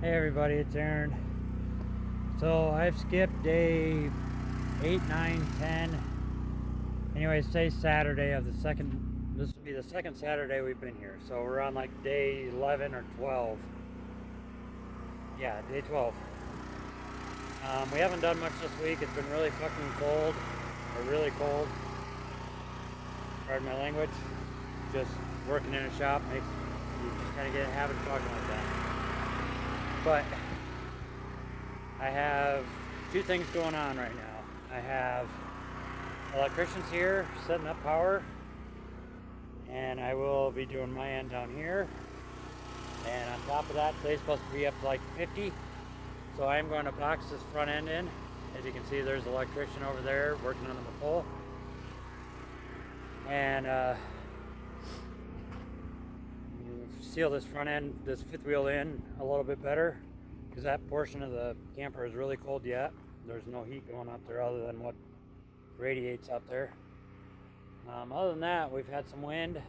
Hey everybody, it's Aaron. So I've skipped day 8, 9, 10. Anyways, today's Saturday of the second, this will be the second Saturday we've been here. So we're on like day 11 or 12. Yeah, day 12. We haven't done much this week. It's been really fucking cold, or really cold. Pardon my language. Just working in a shop makes you just kind of get a habit of talking like that. But I have two things going on right now. I have electricians here setting up power, and I will be doing my end down here. And on top of that, today's supposed to be up to like 50. So I am going to box this front end in. As you can see, there's an electrician over there working on the pole. And seal this front end, this fifth wheel in a little bit better, because that portion of the camper is really cold yet. There's no heat going up there other than what radiates up there. Other than that, we've had some wind.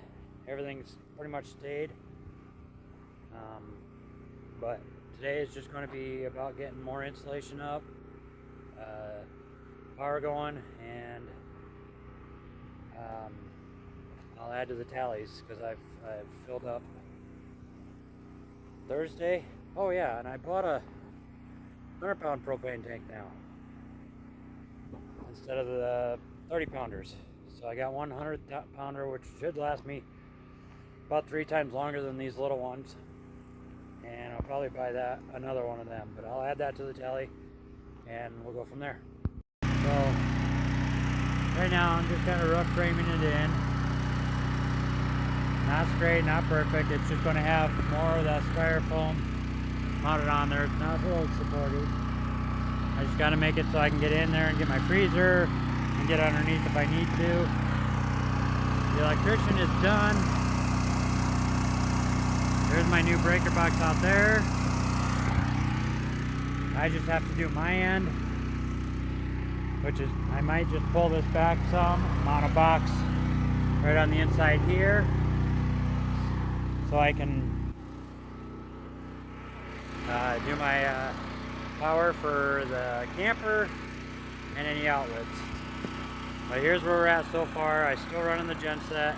Everything's pretty much stayed. But today is just going to be about getting more insulation up, power going, and I'll add to the tallies because I've filled up Thursday. Oh yeah, and I bought a 100-pound propane tank now instead of the 30-pounders. So I got one 100-pounder, which should last me about 3 times longer than these little ones. And I'll probably buy another one of them, but I'll add that to the tally and we'll go from there. So right now I'm just kind of rough framing it in. Not straight, not perfect. It's just going to have more of that styrofoam mounted on there. It's not load supported. I just got to make it so I can get in there and get my freezer and get underneath if I need to. The electrician is done. There's my new breaker box out there. I just have to do my end, which is, I might just pull this back some, mount a box right on the inside here, so I can do my power for the camper and any outlets. But here's where we're at so far. I'm still running the gen set.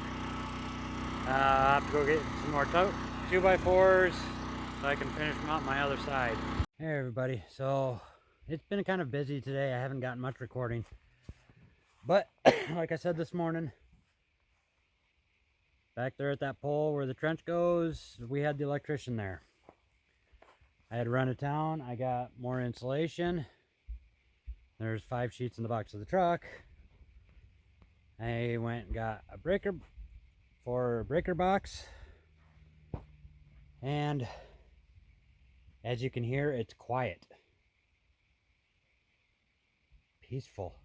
I'll have to go get some more 2x4s so I can finish mounting my other side. Hey everybody, so it's been kind of busy today. I haven't gotten much recording, but like I said this morning, back there at that pole where the trench goes, we had the electrician there. I had to run to town. I got more insulation. There's 5 sheets in the box of the truck. I went and got a breaker box, and as you can hear, it's quiet, peaceful.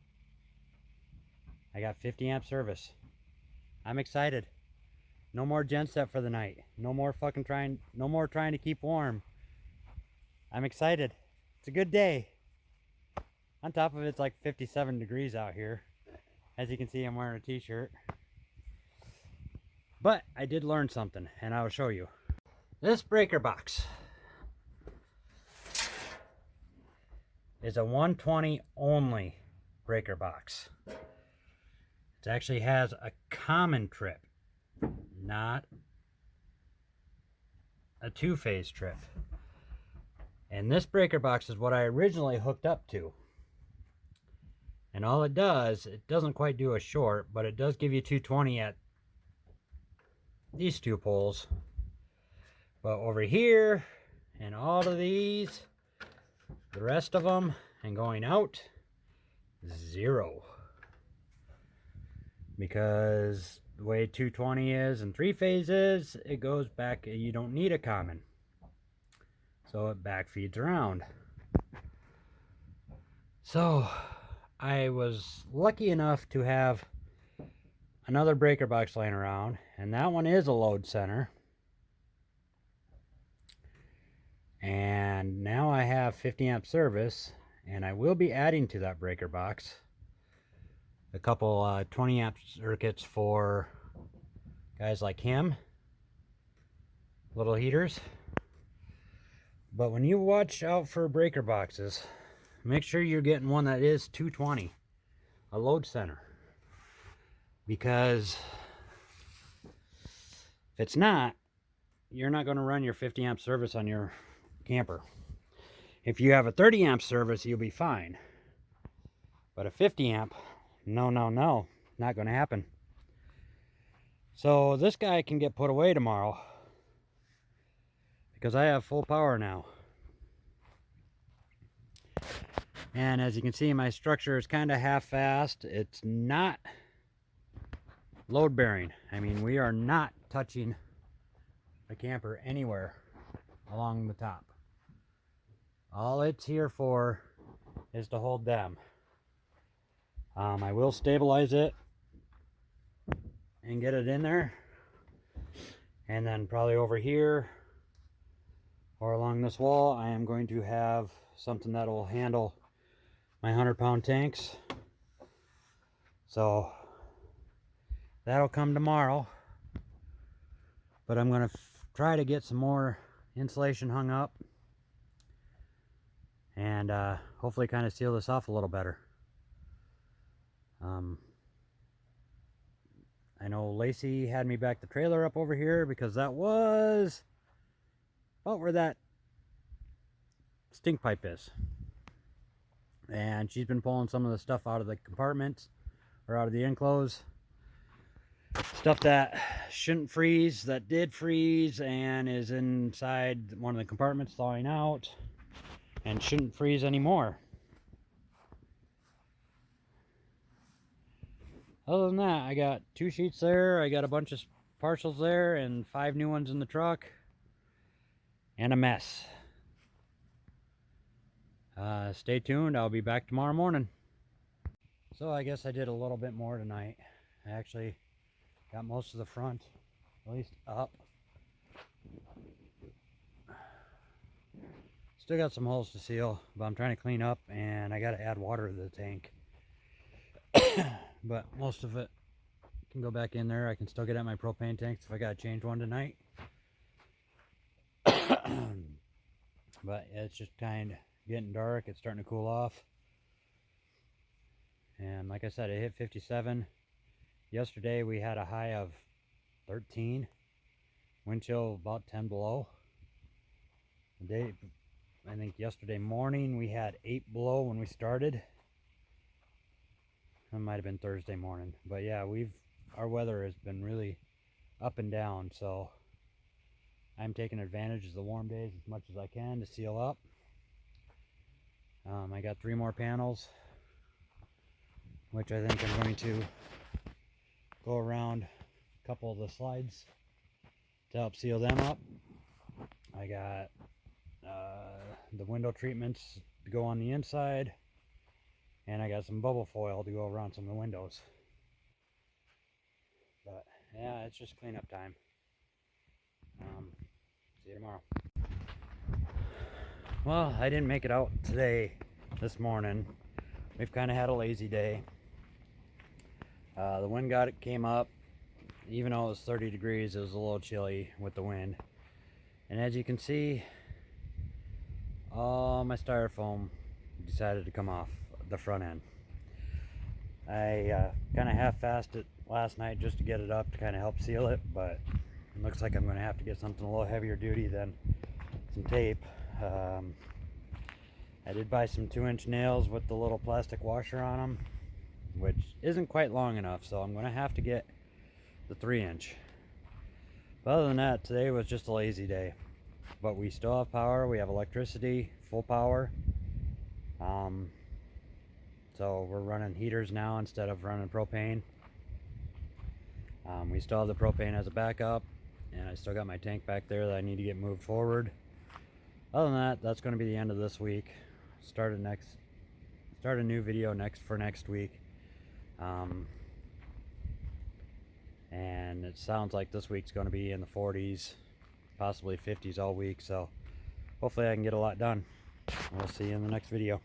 I got 50 amp service. I'm excited. No more genset for the night. No more trying to keep warm. I'm excited. It's a good day. On top of it, it's like 57 degrees out here. As you can see, I'm wearing a t-shirt. But I did learn something, and I will show you. This breaker box is a 120 only breaker box. It actually has a common trip, not a 2-phase trip. And this breaker box is what I originally hooked up to. And all it does, it doesn't quite do a short, but it does give you 220 at these 2 poles. But over here, and all of these, the rest of them, and going out, 0. Because the way 220 is and 3-phase is, it goes back, you don't need a common. So it back feeds around. So I was lucky enough to have another breaker box laying around, and that one is a load center. And now I have 50 amp service, and I will be adding to that breaker box a couple 20 amp circuits for guys like him, little heaters. But when you watch out for breaker boxes, make sure you're getting one that is 220, a load center. Because if it's not, you're not going to run your 50 amp service on your camper. If you have a 30 amp service, you'll be fine. But a 50 amp, no, not going to happen. So this guy can get put away tomorrow because I have full power now. And as you can see, my structure is kind of half-assed. It's not load bearing. I mean, we are not touching the camper anywhere along the top. All it's here for is to hold them. I will stabilize it and get it in there, and then probably over here or along this wall I am going to have something that will handle my 100-pound tanks. So that'll come tomorrow, but I'm going to try to get some more insulation hung up and hopefully kind of seal this off a little better. I know Lacey had me back the trailer up over here because that was about where that stink pipe is. And she's been pulling some of the stuff out of the compartments or out of the enclose. Stuff that shouldn't freeze, that did freeze and is inside one of the compartments thawing out and shouldn't freeze anymore. Other than that, I got 2 sheets there, I got a bunch of partials there, and 5 new ones in the truck, and a mess. Stay tuned, I'll be back tomorrow morning. So I guess I did a little bit more tonight. I actually got most of the front, at least up. Still got some holes to seal, but I'm trying to clean up, and I got to add water to the tank. But most of it can go back in there. I can still get at my propane tanks if I gotta change one tonight. But it's just kind of getting dark. It's starting to cool off. And like I said, it hit 57. Yesterday we had a high of 13. Wind chill about 10 below. I think yesterday morning we had 8 below when we started. It might have been Thursday morning, but yeah, our weather has been really up and down, so I'm taking advantage of the warm days as much as I can to seal up. I got 3 more panels, which I think I'm going to go around a couple of the slides to help seal them up. I got the window treatments to go on the inside. And I got some bubble foil to go around some of the windows. But yeah, it's just cleanup time. See you tomorrow. Well, I didn't make it out today, this morning. We've kind of had a lazy day. The wind came up. Even though it was 30 degrees, it was a little chilly with the wind. And as you can see, all my styrofoam decided to come off the front end. I kind of half-assed it last night just to get it up to kind of help seal it, but it looks like I'm going to have to get something a little heavier duty than some tape. I did buy some 2-inch nails with the little plastic washer on them, which isn't quite long enough, so I'm going to have to get the 3-inch. But other than that, today was just a lazy day. But we still have power, we have electricity, full power. So we're running heaters now instead of running propane. We still have the propane as a backup, and I still got my tank back there that I need to get moved forward. Other than that, that's going to be the end of this week. Start a new video for next week. And it sounds like this week's going to be in the 40s, possibly 50s all week, so hopefully I can get a lot done. We'll see you in the next video.